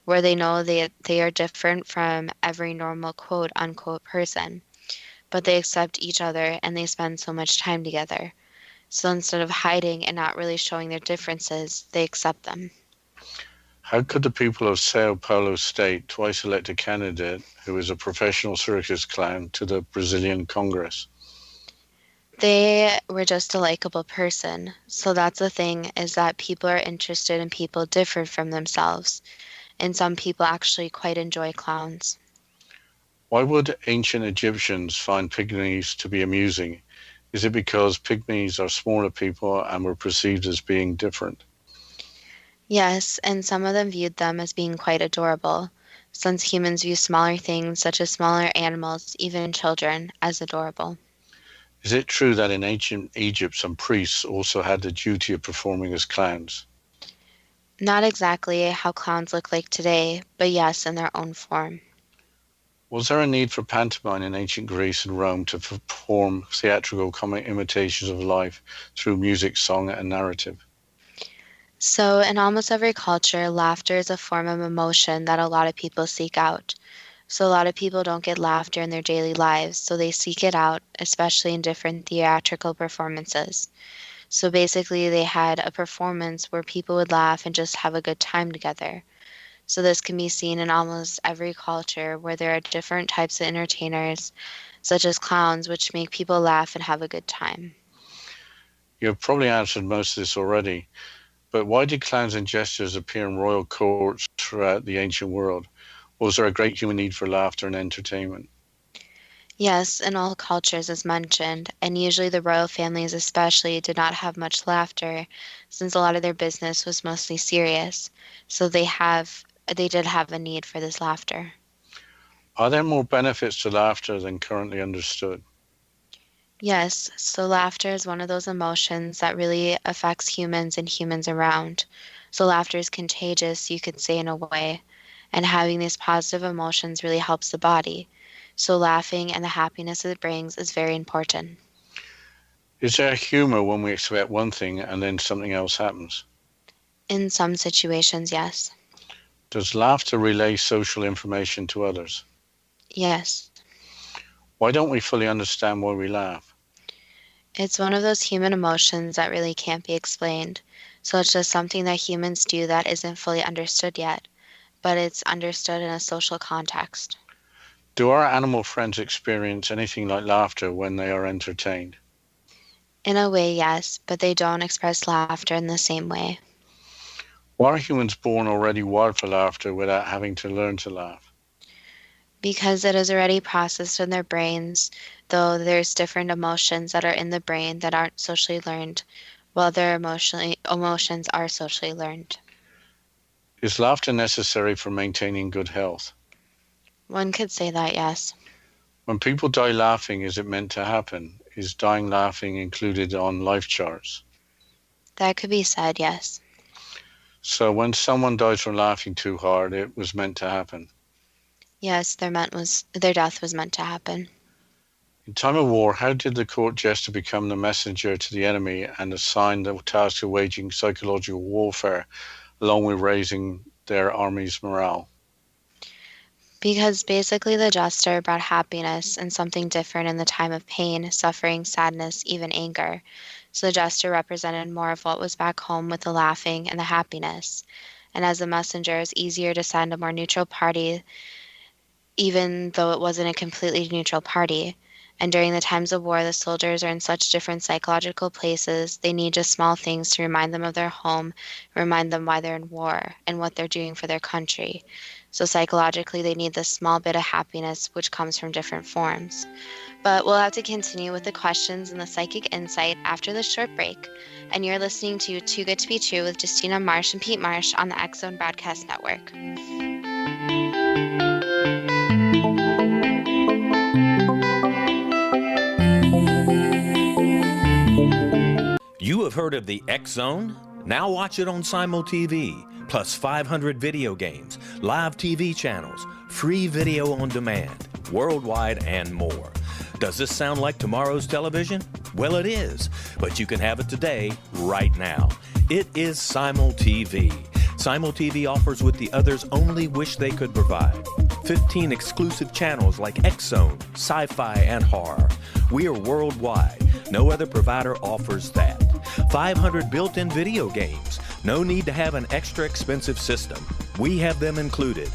where they know they are different from every normal quote unquote person, but they accept each other and they spend so much time together. So instead of hiding and not really showing their differences, they accept them. How could the people of Sao Paulo State twice elect a candidate who is a professional circus clown to the Brazilian Congress? They were just a likable person. So that's the thing, is that people are interested in people different from themselves. And some people actually quite enjoy clowns. Why would ancient Egyptians find pygmies to be amusing? Is it because pygmies are smaller people and were perceived as being different? Yes, and some of them viewed them as being quite adorable, since humans view smaller things, such as smaller animals, even children, as adorable. Is it true that in ancient Egypt some priests also had the duty of performing as clowns? Not exactly how clowns look like today, but yes, in their own form. Was there a need for pantomime in ancient Greece and Rome to perform theatrical comic imitations of life through music, song, and narrative? So, in almost every culture, laughter is a form of emotion that a lot of people seek out. So, a lot of people don't get laughter in their daily lives, so they seek it out, especially in different theatrical performances. So, basically, they had a performance where people would laugh and just have a good time together. So, this can be seen in almost every culture where there are different types of entertainers, such as clowns, which make people laugh and have a good time. You have probably answered most of this already, but why did clowns and jesters appear in royal courts throughout the ancient world? Was there a great human need for laughter and entertainment? Yes, in all cultures, as mentioned, and usually the royal families especially did not have much laughter, since a lot of their business was mostly serious. So they did have a need for this laughter. Are there more benefits to laughter than currently understood? Yes, so laughter is one of those emotions that really affects humans and humans around. So laughter is contagious, you could say, in a way, and having these positive emotions really helps the body. So laughing and the happiness it brings is very important. Is there humor when we expect one thing and then something else happens? In some situations, yes. Does laughter relay social information to others? Yes. Why don't we fully understand why we laugh? It's one of those human emotions that really can't be explained. So it's just something that humans do that isn't fully understood yet, but it's understood in a social context. Do our animal friends experience anything like laughter when they are entertained? In a way, yes, but they don't express laughter in the same way. Why are humans born already wired for laughter without having to learn to laugh? Because it is already processed in their brains, though there's different emotions that are in the brain that aren't socially learned, while their emotions are socially learned. Is laughter necessary for maintaining good health? One could say that, yes. When people die laughing, is it meant to happen? Is dying laughing included on life charts? That could be said, yes. So when someone dies from laughing too hard, it was meant to happen. Yes, their death was meant to happen. In time of war, how did the court jester become the messenger to the enemy and assign the task of waging psychological warfare along with raising their army's morale? Because basically the jester brought happiness and something different in the time of pain, suffering, sadness, even anger. So the jester represented more of what was back home with the laughing and the happiness. And as a messenger, it's easier to send a more neutral party, even though it wasn't a completely neutral party. And during the times of war, the soldiers are in such different psychological places, they need just small things to remind them of their home, remind them why they're in war and what they're doing for their country. So psychologically, they need this small bit of happiness, which comes from different forms. But we'll have to continue with the questions and the psychic insight after this short break. And you're listening to Too Good to Be True with Justina Marsh and Pete Marsh on the X Zone Broadcast Network. You have heard of the X Zone? Now watch it on Simul TV, plus 500 video games, live TV channels, free video on demand, worldwide, and more. Does this sound like tomorrow's television? Well, it is, but you can have it today, right now. It is Simul TV. Simul TV offers what the others only wish they could provide. 15 exclusive channels like X Zone, sci-fi, and horror. We are worldwide. No other provider offers that. 500 built-in video games. No need to have an extra expensive system. We have them included.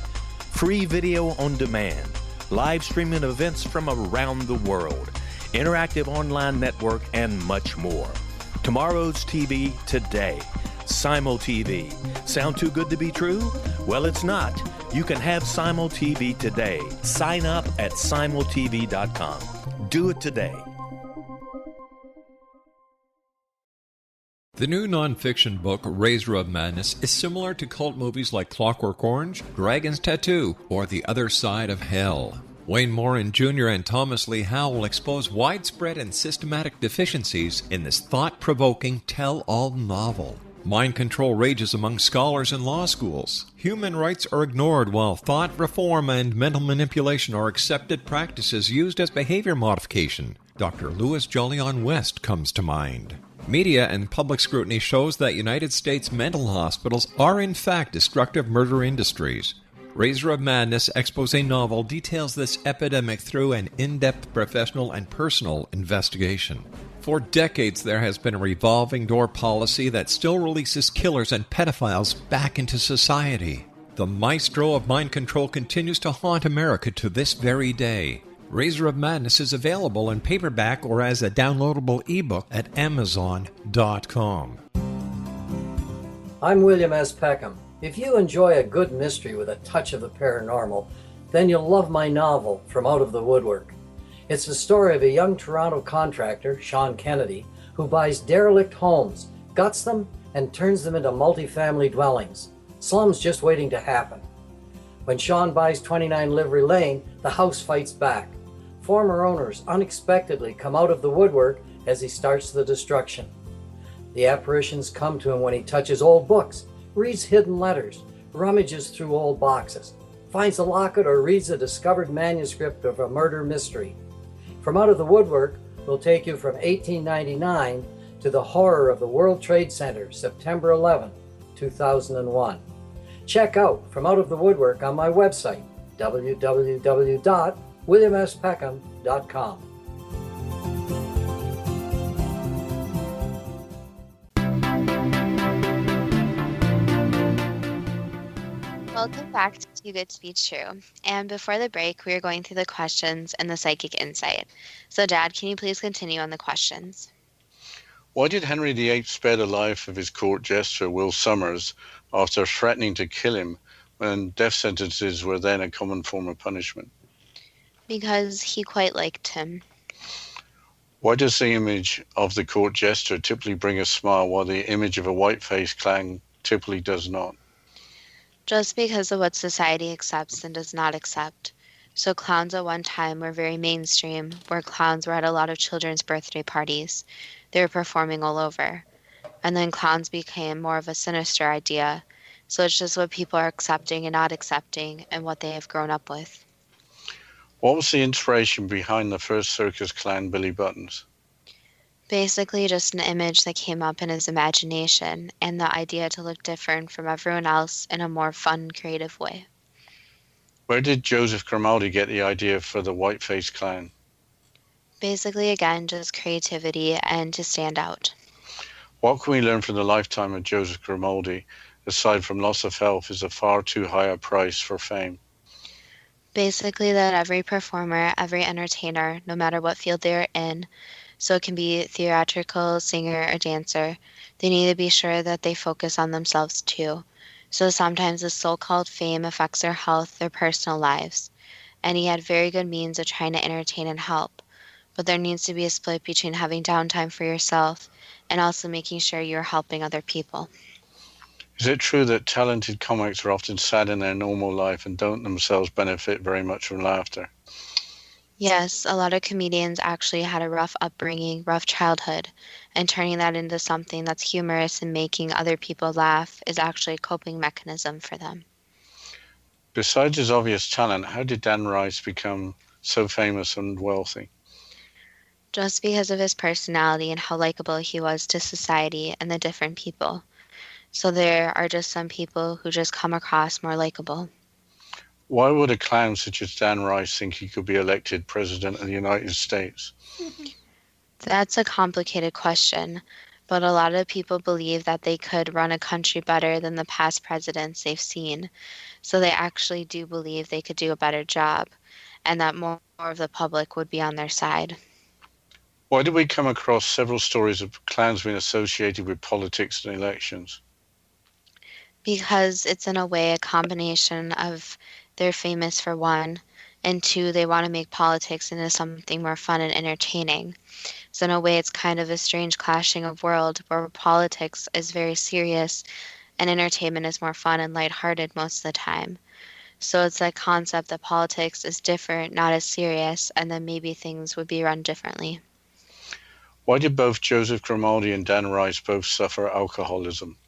Free video on demand. Live streaming events from around the world. Interactive online network, and much more. Tomorrow's TV today. Simul TV. Sound too good to be true? Well, it's not. You can have Simul TV today. Sign up at simultv.com. Do it today. The new nonfiction book, Razor of Madness, is similar to cult movies like Clockwork Orange, Dragon's Tattoo, or The Other Side of Hell. Wayne Morin Jr. and Thomas Lee Howell expose widespread and systematic deficiencies in this thought-provoking tell-all novel. Mind control rages among scholars in law schools. Human rights are ignored while thought reform and mental manipulation are accepted practices used as behavior modification. Dr. Louis Jolyon West comes to mind. Media and public scrutiny shows that United States mental hospitals are in fact destructive murder industries. Razor of Madness expose novel details this epidemic through an in-depth professional and personal investigation. For decades, there has been a revolving door policy that still releases killers and pedophiles back into society. The maestro of mind control continues to haunt America to this very day. Razor of Madness is available in paperback or as a downloadable ebook at Amazon.com. I'm William S. Peckham. If you enjoy a good mystery with a touch of the paranormal, then you'll love my novel, From Out of the Woodwork. It's the story of a young Toronto contractor, Sean Kennedy, who buys derelict homes, guts them, and turns them into multifamily dwellings. Slums just waiting to happen. When Sean buys 29 Livery Lane, the house fights back. Former owners unexpectedly come out of the woodwork as he starts the destruction. The apparitions come to him when he touches old books, reads hidden letters, rummages through old boxes, finds a locket, or reads a discovered manuscript of a murder mystery. From Out of the Woodwork will take you from 1899 to the horror of the World Trade Center, September 11, 2001. Check out From Out of the Woodwork on my website, www.williamspeckham.com. WilliamSPeckham.com. Welcome back to Too Good to Be True. And before the break, we were going through the questions and the psychic insight. So, Dad, can you please continue on the questions? Why did Henry VIII spare the life of his court jester, Will Somers, after threatening to kill him when death sentences were then a common form of punishment? Because he quite liked him. Why does the image of the court jester typically bring a smile while the image of a whiteface clown typically does not? Just because of what society accepts and does not accept. So clowns at one time were very mainstream, where clowns were at a lot of children's birthday parties. They were performing all over. And then clowns became more of a sinister idea. So it's just what people are accepting and not accepting and what they have grown up with. What was the inspiration behind the first circus clown, Billy Buttons? Basically just an image that came up in his imagination and the idea to look different from everyone else in a more fun, creative way. Where did Joseph Grimaldi get the idea for the whiteface clown? Basically, again, just creativity and to stand out. What can we learn from the lifetime of Joseph Grimaldi, aside from loss of health is a far too high a price for fame? Basically, that every performer, every entertainer, no matter what field they're in, so it can be theatrical, singer, or dancer, they need to be sure that they focus on themselves too. So sometimes the so-called fame affects their health, their personal lives. And he had very good means of trying to entertain and help. But there needs to be a split between having downtime for yourself and also making sure you're helping other people. Is it true that talented comics are often sad in their normal life and don't themselves benefit very much from laughter? Yes, a lot of comedians actually had a rough upbringing, rough childhood, and turning that into something that's humorous and making other people laugh is actually a coping mechanism for them. Besides his obvious talent, how did Dan Rice become so famous and wealthy? Just because of his personality and how likable he was to society and the different people. So there are just some people who just come across more likable. Why would a clown such as Dan Rice think he could be elected President of the United States? That's a complicated question, but a lot of people believe that they could run a country better than the past presidents they've seen. So they actually do believe they could do a better job and that more of the public would be on their side. Why did we come across several stories of clowns being associated with politics and elections? Because it's in a way a combination of they're famous for one, and two, they want to make politics into something more fun and entertaining. So in a way, it's kind of a strange clashing of world where politics is very serious and entertainment is more fun and lighthearted most of the time. So it's that concept that politics is different, not as serious, and then maybe things would be run differently. Why did both Joseph Grimaldi and Dan Rice both suffer alcoholism?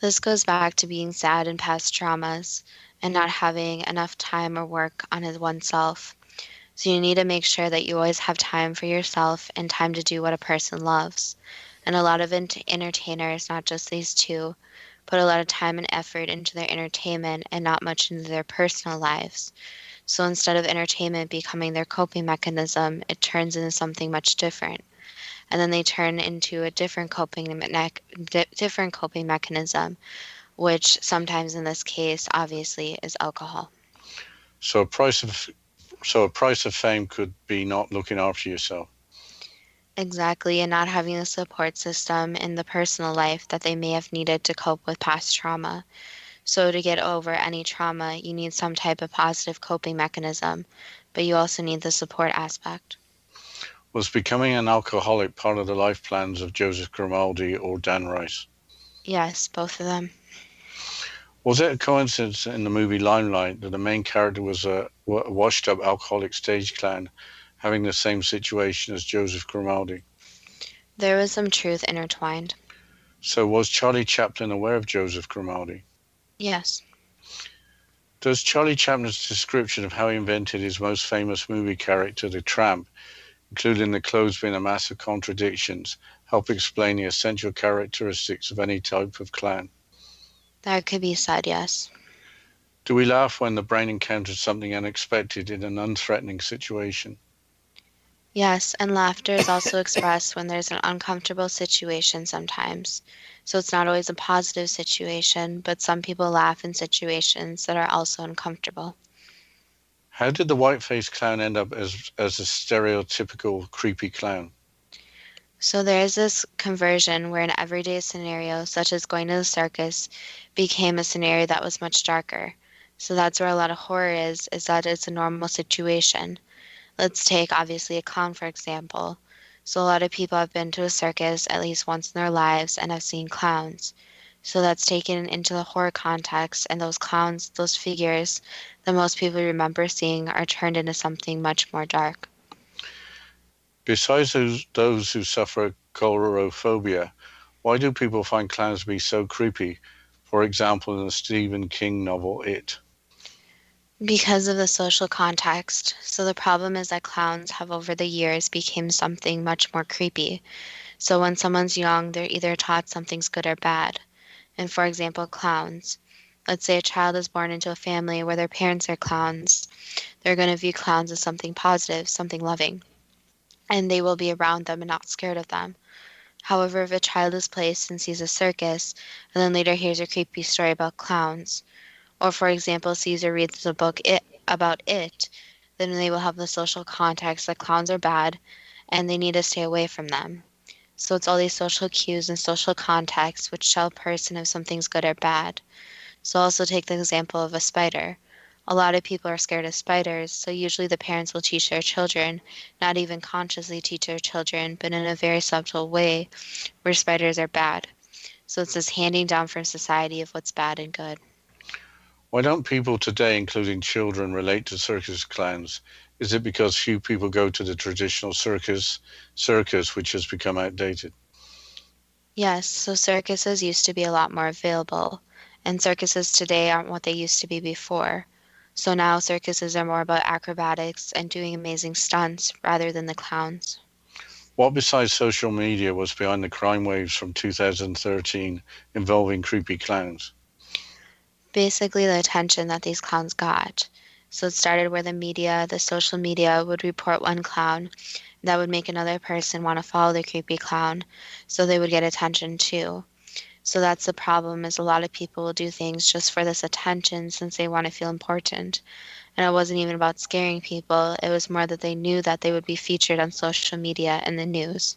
This goes back to being sad and past traumas and not having enough time or work on oneself. So you need to make sure that you always have time for yourself and time to do what a person loves. And a lot of entertainers, not just these two, put a lot of time and effort into their entertainment and not much into their personal lives. So instead of entertainment becoming their coping mechanism, it turns into something much different. And then they turn into a different coping mechanism, which sometimes in this case, obviously, is alcohol. So a price of fame could be not looking after yourself. Exactly, and not having a support system in the personal life that they may have needed to cope with past trauma. So to get over any trauma, you need some type of positive coping mechanism, but you also need the support aspect. Was becoming an alcoholic part of the life plans of Joseph Grimaldi or Dan Rice? Yes, both of them. Was it a coincidence in the movie Limelight that the main character was a washed-up alcoholic stage clown having the same situation as Joseph Grimaldi? There was some truth intertwined. So was Charlie Chaplin aware of Joseph Grimaldi? Yes. Does Charlie Chaplin's description of how he invented his most famous movie character, the Tramp, including the clothes being a mass of contradictions, help explain the essential characteristics of any type of clown? That could be said, yes. Do we laugh when the brain encounters something unexpected in an unthreatening situation? Yes, and laughter is also expressed when there's an uncomfortable situation sometimes. So it's not always a positive situation, but some people laugh in situations that are also uncomfortable. How did the whiteface clown end up as a stereotypical creepy clown? So there is this conversion where an everyday scenario, such as going to the circus, became a scenario that was much darker. So that's where a lot of horror is that it's a normal situation. Let's take obviously a clown, for example. So a lot of people have been to a circus at least once in their lives and have seen clowns. So that's taken into the horror context, and those clowns, those figures that most people remember seeing, are turned into something much more dark. Besides those who suffer coulrophobia, why do people find clowns to be so creepy? For example, in the Stephen King novel It. Because of the social context. So the problem is that clowns have over the years become something much more creepy. So when someone's young, they're either taught something's good or bad. And for example, clowns. Let's say a child is born into a family where their parents are clowns. They're going to view clowns as something positive, something loving, and they will be around them and not scared of them. However, if a child is placed and sees a circus, and then later hears a creepy story about clowns, or for example sees or reads a book about it, then they will have the social context that clowns are bad and they need to stay away from them. So it's all these social cues and social contexts which tell a person if something's good or bad. So also take the example of a spider. A lot of people are scared of spiders, so usually the parents will teach their children, not even consciously teach their children, but in a very subtle way, where spiders are bad. So it's this handing down from society of what's bad and good. Why don't people today, including children, relate to circus clowns? Is it because few people go to the traditional circus which has become outdated? Yes, so circuses used to be a lot more available, and circuses today aren't what they used to be before. So now circuses are more about acrobatics and doing amazing stunts rather than the clowns. What besides social media was behind the crime waves from 2013 involving creepy clowns? Basically, the attention that these clowns got. So it started where the social media would report one clown that would make another person want to follow the creepy clown, so they would get attention too. So that's the problem is a lot of people will do things just for this attention since they want to feel important. And it wasn't even about scaring people, it was more that they knew that they would be featured on social media and the news.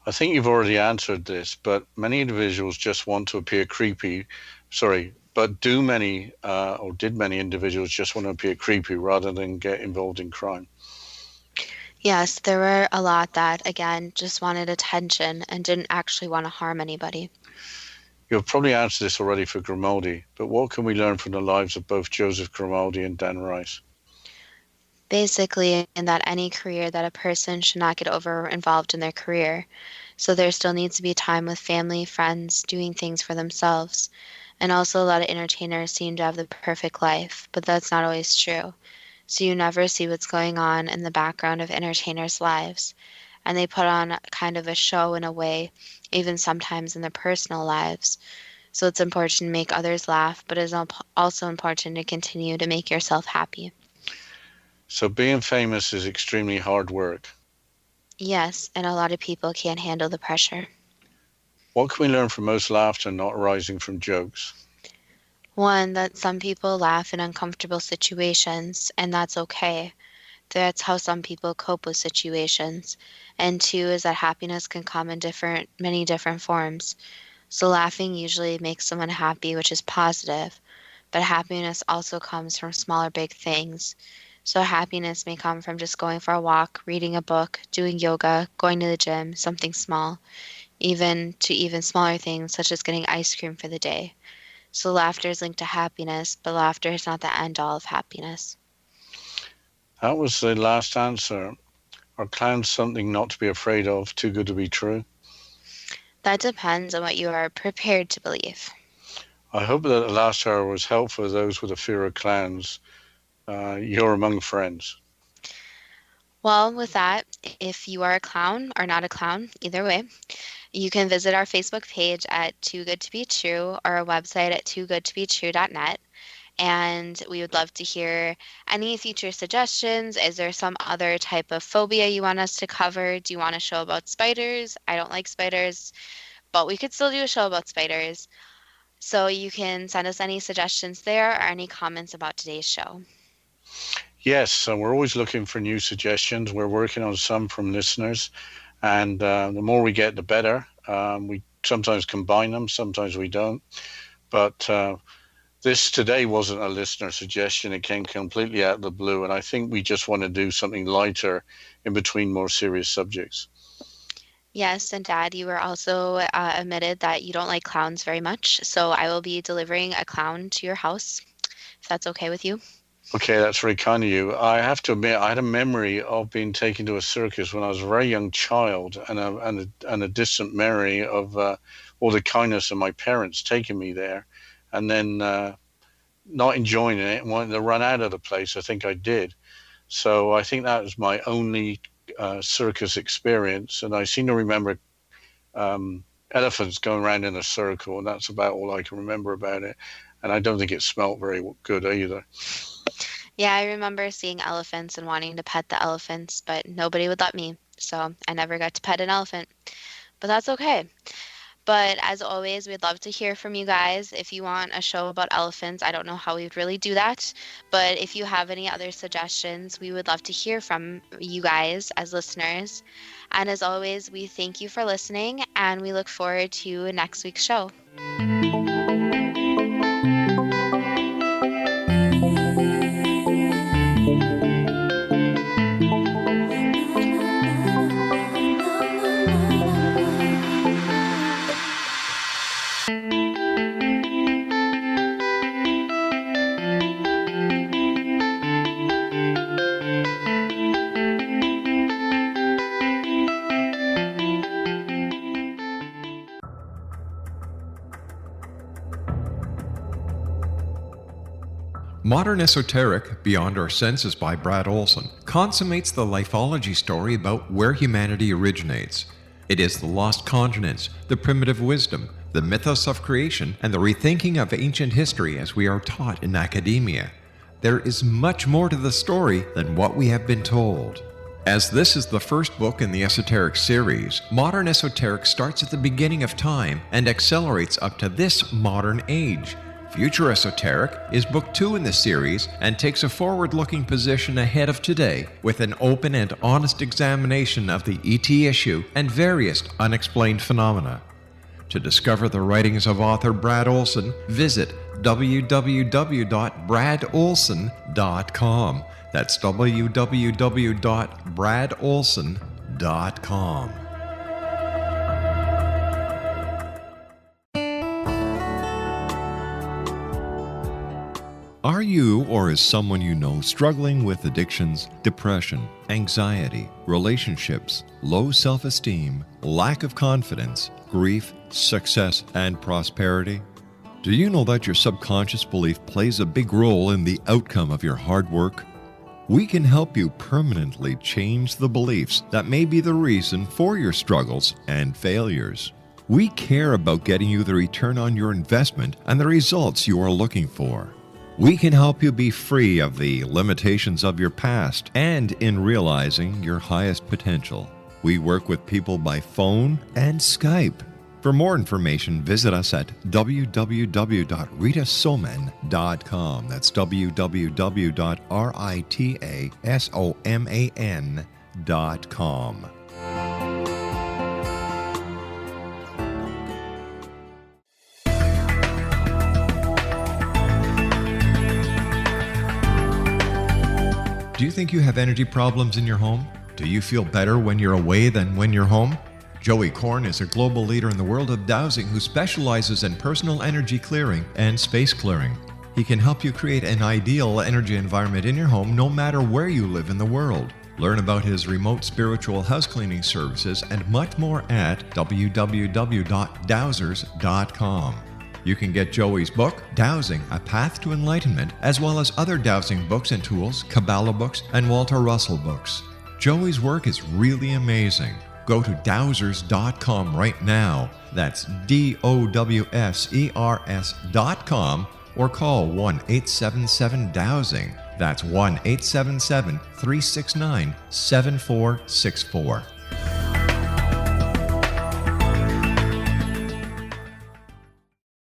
I think you've already answered this, but many individuals just want to appear creepy. Sorry, but did many individuals just want to appear creepy rather than get involved in crime? Yes, there were a lot that, again, just wanted attention and didn't actually want to harm anybody. You've probably answered this already for Grimaldi, but what can we learn from the lives of both Joseph Grimaldi and Dan Rice? Basically, in that any career that a person should not get over involved in their career. So there still needs to be time with family, friends, doing things for themselves. And also a lot of entertainers seem to have the perfect life, but that's not always true. So you never see what's going on in the background of entertainers' lives. And they put on kind of a show in a way, even sometimes in their personal lives. So it's important to make others laugh, but it's also important to continue to make yourself happy. So being famous is extremely hard work. Yes, and a lot of people can't handle the pressure. What can we learn from most laughter not arising from jokes? One, that some people laugh in uncomfortable situations, and that's okay. That's how some people cope with situations. And two is that happiness can come in many different forms. So laughing usually makes someone happy, which is positive, but happiness also comes from small or big things. So happiness may come from just going for a walk, reading a book, doing yoga, going to the gym, something small, even smaller things such as getting ice cream for the day. So laughter is linked to happiness, but laughter is not the end all of happiness. That was the last answer. Are clowns something not to be afraid of, too good to be true? That depends on what you are prepared to believe. I hope that the last hour was helpful for those with a fear of clowns. You're among friends. Well, with that, if you are a clown or not a clown, either way, you can visit our Facebook page at Too Good to Be True or our website at toogoodtobetrue.net. and we would love to hear any future suggestions. Is there some other type of phobia you want us to cover? Do you want a show about spiders? I don't like spiders, but we could still do a show about spiders. So you can send us any suggestions there or any comments about today's show. Yes, so we're always looking for new suggestions. We're working on some from listeners, and the more we get, the better. We sometimes combine them, sometimes we don't. But this today wasn't a listener suggestion. It came completely out of the blue, and I think we just want to do something lighter in between more serious subjects. Yes, and Dad, you were also admitted that you don't like clowns very much, so I will be delivering a clown to your house, if that's okay with you. Okay, that's very kind of you. I have to admit, I had a memory of being taken to a circus when I was a very young child, and a distant memory of all the kindness of my parents taking me there, and then not enjoying it and wanting to run out of the place. I think I did. So I think that was my only circus experience, and I seem to remember elephants going around in a circle, and that's about all I can remember about it. And I don't think it smelled very good either. Yeah, I remember seeing elephants and wanting to pet the elephants, but nobody would let me, so I never got to pet an elephant. But that's okay. But as always, we'd love to hear from you guys. If you want a show about elephants, I don't know how we would really do that, but if you have any other suggestions, we would love to hear from you guys as listeners. And as always, we thank you for listening, and we look forward to next week's show. Modern Esoteric, Beyond Our Senses by Brad Olson, consummates the lifeology story about where humanity originates. It is the lost continents, the primitive wisdom, the mythos of creation, and the rethinking of ancient history as we are taught in academia. There is much more to the story than what we have been told. As this is the first book in the Esoteric series, Modern Esoteric starts at the beginning of time and accelerates up to this modern age. Future Esoteric is book 2 in the series and takes a forward-looking position ahead of today with an open and honest examination of the ET issue and various unexplained phenomena. To discover the writings of author Brad Olson, visit www.bradolson.com. That's www.bradolson.com. Are you or is someone you know struggling with addictions, depression, anxiety, relationships, low self-esteem, lack of confidence, grief, success, and prosperity? Do you know that your subconscious belief plays a big role in the outcome of your hard work? We can help you permanently change the beliefs that may be the reason for your struggles and failures. We care about getting you the return on your investment and the results you are looking for. We can help you be free of the limitations of your past and in realizing your highest potential. We work with people by phone and Skype. For more information, visit us at www.ritasoman.com. That's www.ritasoman.com. Do you think you have energy problems in your home? Do you feel better when you're away than when you're home? Joey Korn is a global leader in the world of dowsing who specializes in personal energy clearing and space clearing. He can help you create an ideal energy environment in your home no matter where you live in the world. Learn about his remote spiritual house cleaning services and much more at www.dowsers.com. You can get Joey's book, Dowsing, A Path to Enlightenment, as well as other dowsing books and tools, Kabbalah books, and Walter Russell books. Joey's work is really amazing. Go to dowsers.com right now. That's DOWSERS.com or call 1-877-DOWSING. That's 1-877-369-7464.